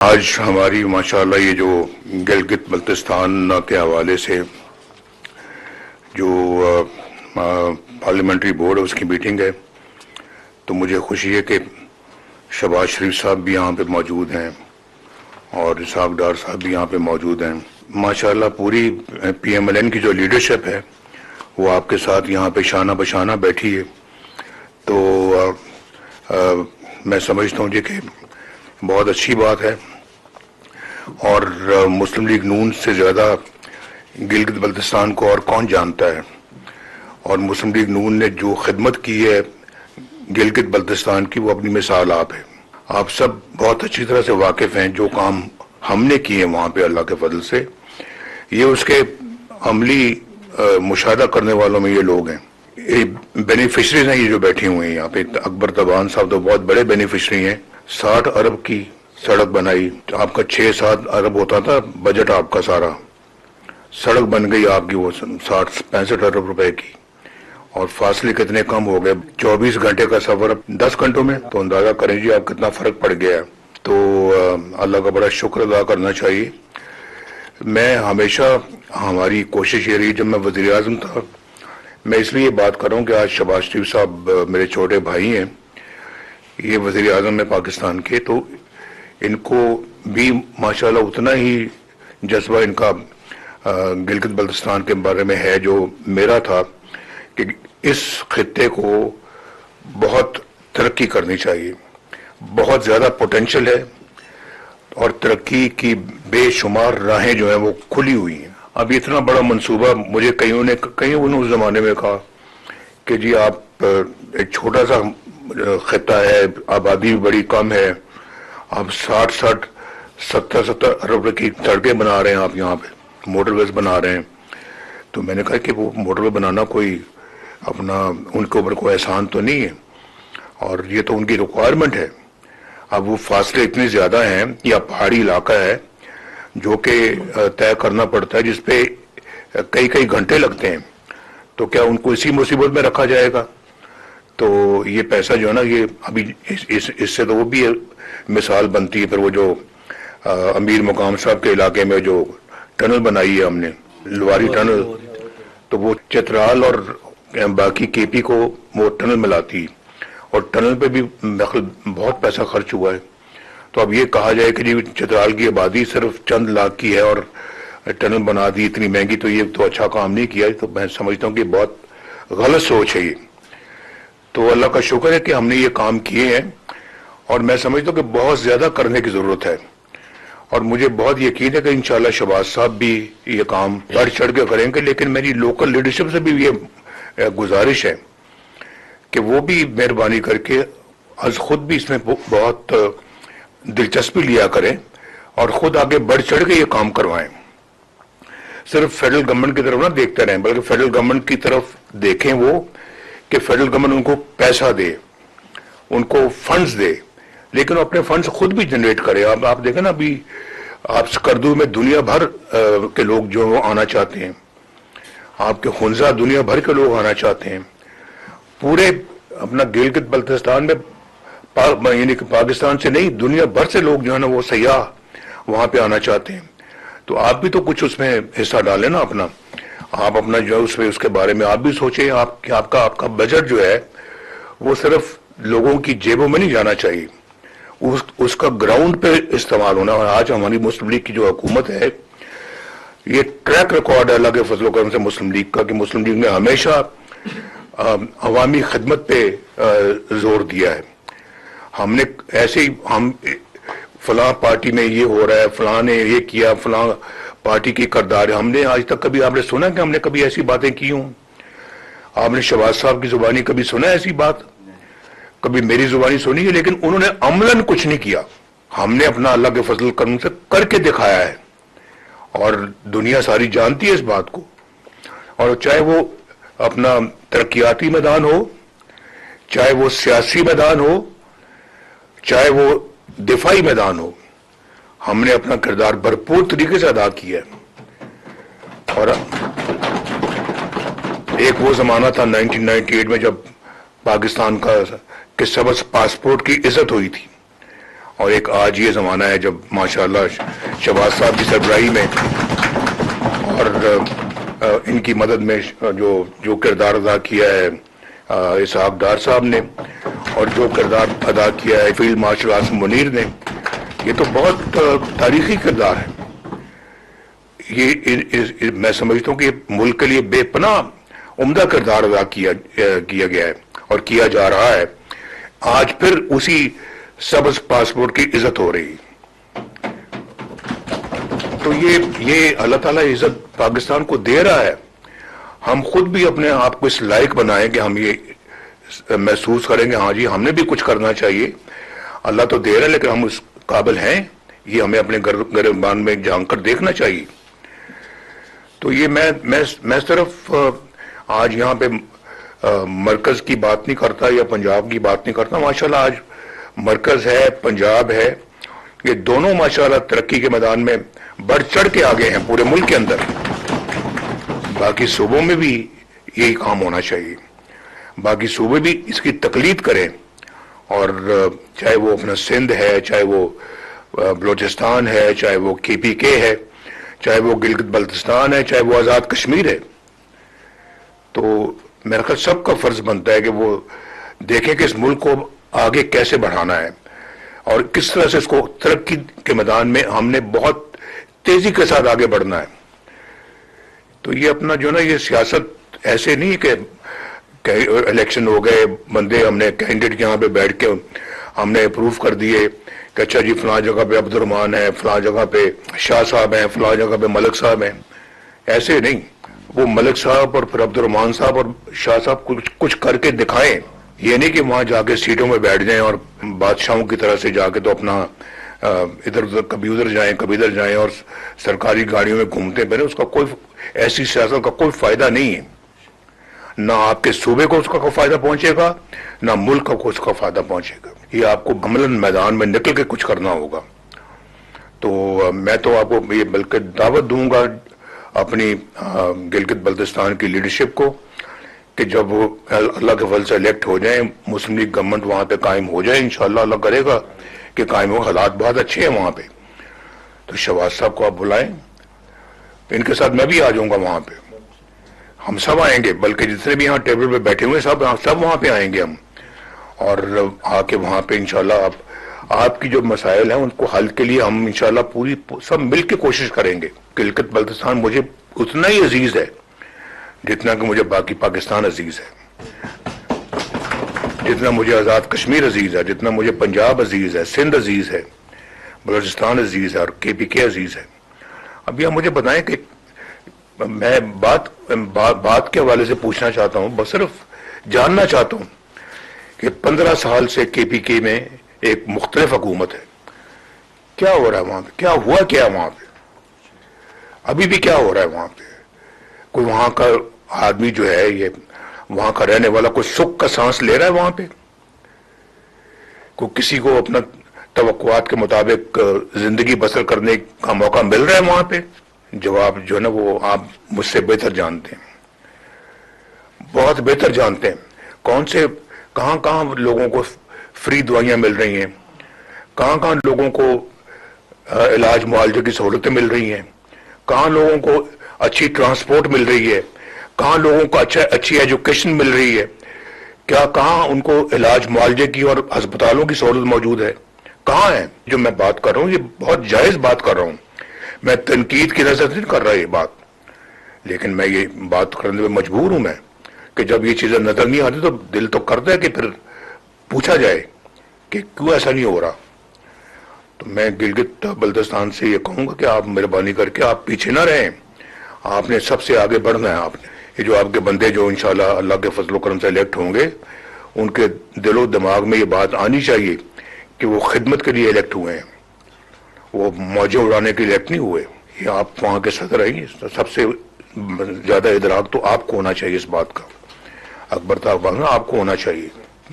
آج ہماری ماشاءاللہ یہ جو گلگت بلتستان کے حوالے سے جو پارلیمنٹری بورڈ ہے اس کی میٹنگ ہے، تو مجھے خوشی ہے کہ شہباز شریف صاحب بھی یہاں پہ موجود ہیں اور اسحاق ڈار صاحب بھی یہاں پہ موجود ہیں۔ ماشاءاللہ پوری پی ایم ایل این کی جو لیڈرشپ ہے وہ آپ کے ساتھ یہاں پہ شانہ بشانہ بیٹھی ہے، تو میں سمجھتا ہوں جی کہ بہت اچھی بات ہے، اور مسلم لیگ نون سے زیادہ گلگت بلتستان کو اور کون جانتا ہے، اور مسلم لیگ نون نے جو خدمت کی ہے گلگت بلتستان کی وہ اپنی مثال آپ ہے۔ آپ سب بہت اچھی طرح سے واقف ہیں جو کام ہم نے کیے وہاں پہ اللہ کے فضل سے، یہ اس کے عملی مشاہدہ کرنے والوں میں یہ لوگ ہیں، یہ بینیفیشریز ہیں، یہ جو بیٹھے ہوئے ہیں یہاں پہ۔ اکبر تبان صاحب تو بہت بڑے بینیفیشری ہیں، 60 ارب کی سڑک بنائی، آپ کا 6-7 ارب ہوتا تھا بجٹ آپ کا سارا، سڑک بن گئی آپ کی وہ 60-65 ارب روپے کی، اور فاصلے کتنے کم ہو گئے، 24 گھنٹے کا سفر 10 گھنٹوں میں، تو اندازہ کریں جی آپ کتنا فرق پڑ گیا ہے۔ تو اللہ کا بڑا شکر ادا کرنا چاہیے۔ میں ہمیشہ ہماری کوشش یہ رہی، جب میں وزیر اعظم تھا، میں اس لیے بات کر رہا ہوں کہ آج شہباز شریف صاحب میرے چھوٹے بھائی ہیں، یہ وزیر اعظم ہے پاکستان کے، تو ان کو بھی ماشاءاللہ اتنا ہی جذبہ ان کا گلگت بلتستان کے بارے میں ہے جو میرا تھا، کہ اس خطے کو بہت ترقی کرنی چاہیے، بہت زیادہ پوٹینشل ہے، اور ترقی کی بے شمار راہیں جو ہیں وہ کھلی ہوئی ہیں۔ اب اتنا بڑا منصوبہ مجھے کئیوں نے اس زمانے میں کہا کہ جی آپ ایک چھوٹا سا خطہ ہے، آبادی بھی بڑی کم ہے، آپ 60-70 ارب کی سڑکیں بنا رہے ہیں، آپ یہاں پہ موٹر ویز بنا رہے ہیں۔ تو میں نے کہا کہ وہ موٹر وے بنانا کوئی اپنا ان کے اوپر کوئی احسان تو نہیں ہے، اور یہ تو ان کی ریکوائرمنٹ ہے۔ اب وہ فاصلے اتنے زیادہ ہیں، یا پہاڑی علاقہ ہے جو کہ طے کرنا پڑتا ہے، جس پہ کئی گھنٹے لگتے ہیں، تو کیا ان کو اسی مصیبت میں رکھا جائے گا؟ تو یہ پیسہ جو ہے نا، یہ ابھی اس سے تو وہ بھی مثال بنتی ہے۔ پھر وہ جو امیر مقام صاحب کے علاقے میں جو ٹنل بنائی ہے ہم نے، لواری ٹنل، تو وہ چترال اور باقی کے پی کو وہ ٹنل ملاتی، اور ٹنل پہ بھی بہت پیسہ خرچ ہوا ہے۔ تو اب یہ کہا جائے کہ جی چترال کی آبادی صرف چند لاکھ کی ہے اور ٹنل بنا دی اتنی مہنگی، تو یہ تو اچھا کام نہیں کیا۔ تو میں سمجھتا ہوں کہ بہت غلط سوچ ہے یہ۔ تو اللہ کا شکر ہے کہ ہم نے یہ کام کیے ہیں، اور میں سمجھتا ہوں کہ بہت زیادہ کرنے کی ضرورت ہے، اور مجھے بہت یقین ہے کہ انشاءاللہ شہباز صاحب بھی یہ کام بڑھ چڑھ کے کریں گے۔ لیکن میری لوکل لیڈرشپ سے بھی یہ گزارش ہے کہ وہ بھی مہربانی کر کے از خود بھی اس میں بہت دلچسپی لیا کریں، اور خود آگے بڑھ چڑھ کے یہ کام کروائیں۔ صرف فیڈرل گورنمنٹ کی طرف نہ دیکھتے رہیں، بلکہ فیڈرل گورنمنٹ کی طرف دیکھیں وہ کہ فیڈرل گورنمنٹ ان کو پیسہ دے، ان کو فنڈز دے، لیکن وہ اپنے فنڈز خود بھی جنریٹ کرے۔ اب آپ دیکھیں نا، ابھی آپ سکردو میں دنیا بھر کے لوگ جو آنا چاہتے ہیں، آپ کے خنزہ دنیا بھر کے لوگ آنا چاہتے ہیں، پورے اپنا گلگت بلتستان میں یعنی کہ پاکستان سے نہیں، دنیا بھر سے لوگ جو ہے نا وہ سیاح وہاں پہ آنا چاہتے ہیں۔ تو آپ بھی تو کچھ اس میں حصہ ڈالیں نا اپنا، آپ اپنا جو ہے اس کے بارے میں آپ بھی سوچیں، آپ کا بجٹ جو ہے وہ صرف لوگوں کی جیبوں میں نہیں جانا چاہیے، اس کا گراؤنڈ پہ استعمال ہونا۔ اور آج ہماری مسلم لیگ کی جو حکومت ہے، یہ ٹریک ریکارڈ ہے اللہ کے فضل و کرم سے مسلم لیگ کا، کہ مسلم لیگ نے ہمیشہ عوامی خدمت پہ زور دیا ہے۔ ہم نے ایسے ہم فلاں پارٹی میں یہ ہو رہا ہے، فلاں نے یہ کیا، فلاں پارٹی کی کردار ہے، ہم نے آج تک کبھی آپ نے سنا کہ ہم نے کبھی ایسی باتیں کی ہوں؟ آپ نے شہباز صاحب کی زبانی کبھی سنا ایسی بات؟ کبھی میری زبانی سنی ہے؟ لیکن انہوں نے عملاً کچھ نہیں کیا۔ ہم نے اپنا اللہ کے فضل کرم سے کر کے دکھایا ہے، اور دنیا ساری جانتی ہے اس بات کو۔ اور چاہے وہ اپنا ترقیاتی میدان ہو، چاہے وہ سیاسی میدان ہو، چاہے وہ دفاعی میدان ہو، ہم نے اپنا کردار بھرپور طریقے سے ادا کیا ہے۔ اور ایک وہ زمانہ تھا 1998 میں جب پاکستان کا کہ سبز پاسپورٹ کی عزت ہوئی تھی، اور ایک آج یہ زمانہ ہے جب ماشاءاللہ شہباز صاحب کی سربراہی میں اور ان کی مدد میں جو کردار ادا کیا ہے اسحاق ڈار صاحب نے، اور جو کردار ادا کیا ہے فیلڈ مارشل عاصم منیر نے، یہ تو بہت تاریخی کردار ہے. یہ میں سمجھتا ہوں کہ ملک کے لیے بے پناہ عمدہ کردار ادا کیا گیا ہے اور کیا جا رہا ہے. آج پھر اسی سبز پاسپورٹ کی عزت ہو رہی. تو یہ اللہ تعالیٰ عزت پاکستان کو دے رہا ہے. ہم خود بھی اپنے آپ کو اس لائق بنائیں کہ ہم یہ محسوس کریں گے ہاں جی ہم نے بھی کچھ کرنا چاہیے. اللہ تو دے رہا ہے لیکن ہم اس قابل ہیں، یہ ہمیں اپنے گریبان میں جھانک کر دیکھنا چاہیے. تو یہ میں صرف آج یہاں پہ مرکز کی بات نہیں کرتا یا پنجاب کی بات نہیں کرتا. ماشاءاللہ آج مرکز ہے، پنجاب ہے، یہ دونوں ماشاءاللہ ترقی کے میدان میں بڑھ چڑھ کے آگے ہیں پورے ملک کے اندر. باقی صوبوں میں بھی یہی کام ہونا چاہیے. باقی صوبے بھی اس کی تقلید کریں، اور چاہے وہ اپنا سندھ ہے، چاہے وہ بلوچستان ہے، چاہے وہ KPK ہے، چاہے وہ گلگت بلتستان ہے، چاہے وہ آزاد کشمیر ہے. تو میرا خیال سب کا فرض بنتا ہے کہ وہ دیکھیں کہ اس ملک کو آگے کیسے بڑھانا ہے اور کس طرح سے اس کو ترقی کے میدان میں ہم نے بہت تیزی کے ساتھ آگے بڑھنا ہے. تو یہ اپنا جو نا یہ سیاست ایسے نہیں کہ الیکشن ہو گئے بندے ہم نے کینڈیڈیٹ یہاں پہ بیٹھ کے ہم نے اپروو کر دیے کہ اچھا جی فلاں جگہ پہ عبد الرحمان ہے، فلاں جگہ پہ شاہ صاحب ہیں، فلاں جگہ پہ ملک صاحب ہیں. ایسے نہیں، وہ ملک صاحب اور پھر عبد الرحمان صاحب اور شاہ صاحب کچھ کر کے دکھائیں. یہ نہیں کہ وہاں جا کے سیٹوں میں بیٹھ جائیں اور بادشاہوں کی طرح سے جا کے تو اپنا ادھر ادھر کبھی ادھر جائیں کبھی ادھر جائیں اور سرکاری گاڑیوں میں گھومتے پھریں. اس کا کوئی ایسی سیاست کا کوئی فائدہ نہیں ہے. نہ آپ کے صوبے کو اس کا کوئی فائدہ پہنچے گا، نہ ملک کو اس کا فائدہ پہنچے گا. یہ آپ کو عملاً میدان میں نکل کے کچھ کرنا ہوگا. تو میں تو آپ کو یہ بلکہ دعوت دوں گا اپنی گلگت بلتستان کی لیڈرشپ کو کہ جب وہ اللہ کے فضل سے الیکٹ ہو جائیں، مسلم لیگ گورنمنٹ وہاں پہ قائم ہو جائے، انشاءاللہ اللہ کرے گا کہ قائم ہو. حالات بہت اچھے ہیں وہاں پہ. تو شہباز صاحب کو آپ بلائیں، ان کے ساتھ میں بھی آ جاؤں گا وہاں پہ. ہم سب آئیں گے، بلکہ جتنے بھی یہاں ٹیبل پہ بیٹھے ہوئے سب وہاں پہ آئیں گے ہم، اور آ کے وہاں پہ انشاءاللہ آپ کی جو مسائل ہیں ان کو حل کے لیے ہم انشاءاللہ پوری سب مل کے کوشش کریں گے. گلگت بلتستان مجھے اتنا ہی عزیز ہے جتنا کہ مجھے باقی پاکستان عزیز ہے، جتنا مجھے آزاد کشمیر عزیز ہے، جتنا مجھے پنجاب عزیز ہے، سندھ عزیز ہے، بلوچستان عزیز ہے اور KPK عزیز ہے. اب یہ مجھے بتائیں کہ میں بات کے حوالے سے پوچھنا چاہتا ہوں، بس صرف جاننا چاہتا ہوں کہ 15 سال سے KPK میں ایک مختلف حکومت ہے. کیا ہو رہا ہے وہاں پہ؟ کیا ہوا کیا وہاں پہ؟ ابھی بھی کیا ہو رہا ہے وہاں پہ؟ کوئی وہاں کا آدمی جو ہے یہ وہاں کا رہنے والا کوئی سکھ کا سانس لے رہا ہے وہاں پہ؟ کوئی کسی کو اپنا توقعات کے مطابق زندگی بسر کرنے کا موقع مل رہا ہے وہاں پہ؟ جواب جو ہے نا وہ آپ مجھ سے بہتر جانتے ہیں، بہت بہتر جانتے ہیں. کہاں لوگوں کو فری دوائیاں مل رہی ہیں، کہاں لوگوں کو علاج معالجے کی سہولتیں مل رہی ہیں، کہاں لوگوں کو اچھی ٹرانسپورٹ مل رہی ہے، کہاں لوگوں کو اچھی ایجوکیشن مل رہی ہے، کہاں ان کو علاج معالجے کی اور ہسپتالوں کی سہولت موجود ہے؟ کہاں ہے؟ جو میں بات کر رہا ہوں یہ بہت جائز بات کر رہا ہوں، میں تنقید کی نظر سے نہیں کر رہا یہ بات، لیکن میں یہ بات کرنے میں مجبور ہوں میں کہ جب یہ چیزیں نظر نہیں آتی تو دل تو کرتا ہے کہ پھر پوچھا جائے کہ کیوں ایسا نہیں ہو رہا. تو میں گلگت بلتستان سے یہ کہوں گا کہ آپ مہربانی کر کے آپ پیچھے نہ رہیں، آپ نے سب سے آگے بڑھنا ہے. آپ نے یہ جو آپ کے بندے جو انشاءاللہ اللہ کے فضل و کرم سے الیکٹ ہوں گے ان کے دل و دماغ میں یہ بات آنی چاہیے کہ وہ خدمت کے لیے الیکٹ ہوئے ہیں، وہ موجیں اڑانے کے لیے الیکٹ نہیں ہوئے. یہ آپ وہاں کے صدر ہیں، سب سے زیادہ ادراک تو آپ کو ہونا چاہیے اس بات کا. اکبر طاقت آپ کو ہونا چاہیے.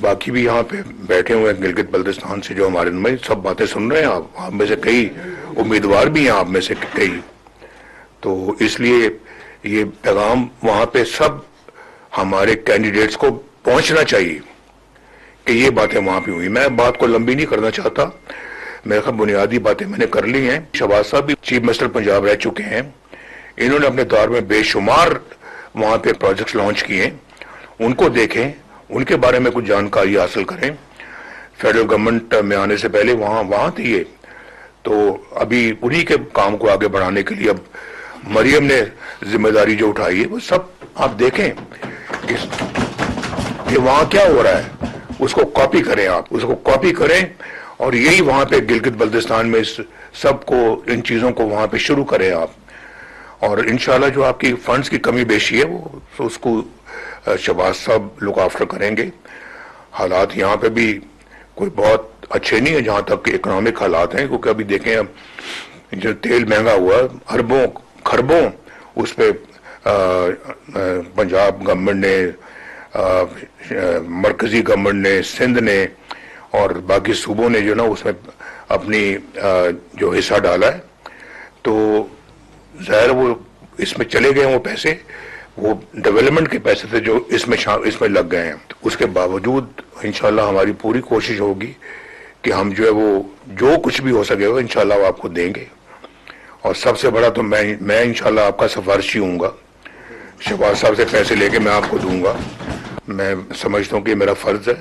باقی بھی یہاں پہ بیٹھے ہوئے ہیں گلگت بلتستان سے جو ہمارے میں سب باتیں سن رہے ہیں، آپ میں سے کئی امیدوار بھی ہیں، آپ میں سے کئی. تو اس لیے یہ پیغام وہاں پہ سب ہمارے کینڈیڈیٹس کو پہنچنا چاہیے کہ یہ باتیں وہاں پہ ہوئی. میں بات کو لمبی نہیں کرنا چاہتا، میرے خیال بنیادی باتیں میں نے کر لی ہیں. شہباز صاحب بھی چیف منسٹر پنجاب رہ چکے ہیں. انہوں نے اپنے دور میں بے شمار وہاں پہ پروجیکٹس لانچ کیے. ان کو دیکھیں, ان کے بارے میں کچھ جانکاری حاصل کریں. فیڈرل گورنمنٹ میں آنے سے پہلے وہاں تھی یہ, تو ابھی انہی کے کام کو آگے بڑھانے کے لیے اب مریم نے ذمہ داری جو اٹھائی ہے وہ سب آپ دیکھیں کہ وہاں کیا ہو رہا ہے, اس کو کاپی کریں, آپ اس کو کاپی کریں اور یہی وہاں پہ گلگت بلتستان میں اس سب کو, ان چیزوں کو وہاں پہ شروع کریں آپ. اور انشاءاللہ جو آپ کی فنڈز کی کمی بیشی ہے وہ اس کو شہباز صاحب لک آفٹر کریں گے. حالات یہاں پہ بھی کوئی بہت اچھے نہیں ہیں جہاں تک کہ اکنامک حالات ہیں, کیونکہ ابھی دیکھیں اب جو تیل مہنگا ہوا اربوں خربوں اس پہ پنجاب گورنمنٹ نے, مرکزی گورنمنٹ نے, سندھ نے اور باقی صوبوں نے جو نا اس میں اپنی جو حصہ ڈالا ہے. تو ظاہر وہ اس میں چلے گئے, وہ پیسے وہ ڈیولپمنٹ کے پیسے تھے جو اس میں لگ گئے ہیں. اس کے باوجود انشاءاللہ ہماری پوری کوشش ہوگی کہ ہم جو ہے وہ جو کچھ بھی ہو سکے گا انشاءاللہ وہ آپ کو دیں گے. اور سب سے بڑا تو میں انشاءاللہ آپ کا سفارشی ہوں گا. شہباز صاحب سے پیسے لے کے میں آپ کو دوں گا. میں سمجھتا ہوں کہ میرا فرض ہے.